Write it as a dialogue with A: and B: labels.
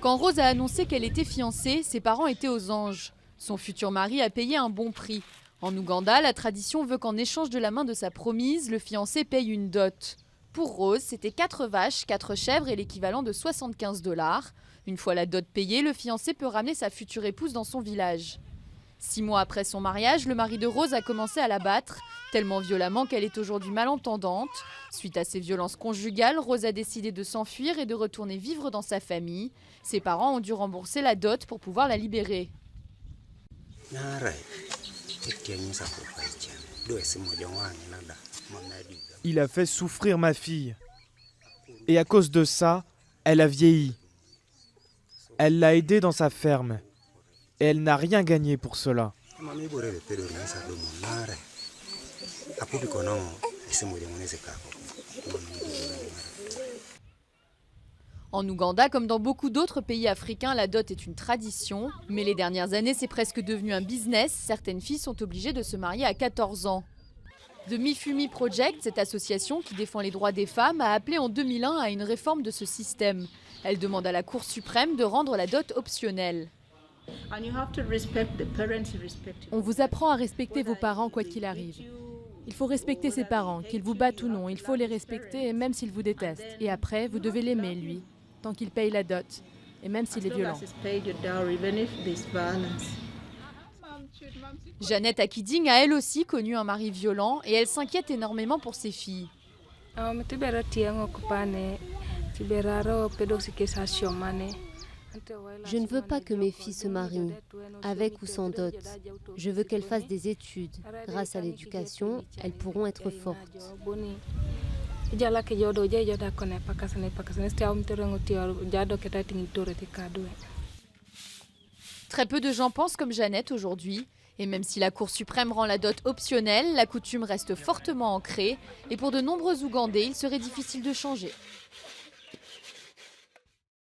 A: Quand Rose a annoncé qu'elle était fiancée, ses parents étaient aux anges. Son futur mari a payé un bon prix. En Ouganda, la tradition veut qu'en échange de la main de sa promise, le fiancé paye une dot. Pour Rose, c'était 4 vaches, 4 chèvres et l'équivalent de 75 $. Une fois la dot payée, le fiancé peut ramener sa future épouse dans son village. 6 mois après son mariage, le mari de Rose a commencé à la battre, tellement violemment qu'elle est aujourd'hui malentendante. Suite à ces violences conjugales, Rose a décidé de s'enfuir et de retourner vivre dans sa famille. Ses parents ont dû rembourser la dot pour pouvoir la libérer.
B: Il a fait souffrir ma fille. Et à cause de ça, elle a vieilli. Elle l'a aidée dans sa ferme. Et elle n'a rien gagné pour cela.
A: En Ouganda, comme dans beaucoup d'autres pays africains, la dot est une tradition. Mais les dernières années, c'est presque devenu un business. Certaines filles sont obligées de se marier à 14 ans. The Mifumi Project, cette association qui défend les droits des femmes, a appelé en 2001 à une réforme de ce système. Elle demande à la Cour suprême de rendre la dot optionnelle.
C: On vous apprend à respecter vos parents quoi qu'il arrive. Il faut respecter ses parents, qu'ils vous battent ou non. Il faut les respecter, même s'ils vous détestent. Et après, vous devez l'aimer, lui, tant qu'il paye la dot, et même s'il est violent.
A: Jeannette Akiding a elle aussi connu un mari violent et elle s'inquiète énormément pour ses filles.
D: Je ne veux pas que mes filles se marient, avec ou sans dot. Je veux qu'elles fassent des études. Grâce à l'éducation, elles pourront être fortes.
A: Très peu de gens pensent comme Jeannette aujourd'hui. Et même si la Cour suprême rend la dot optionnelle, la coutume reste fortement ancrée. Et pour de nombreux Ougandais, il serait difficile de changer.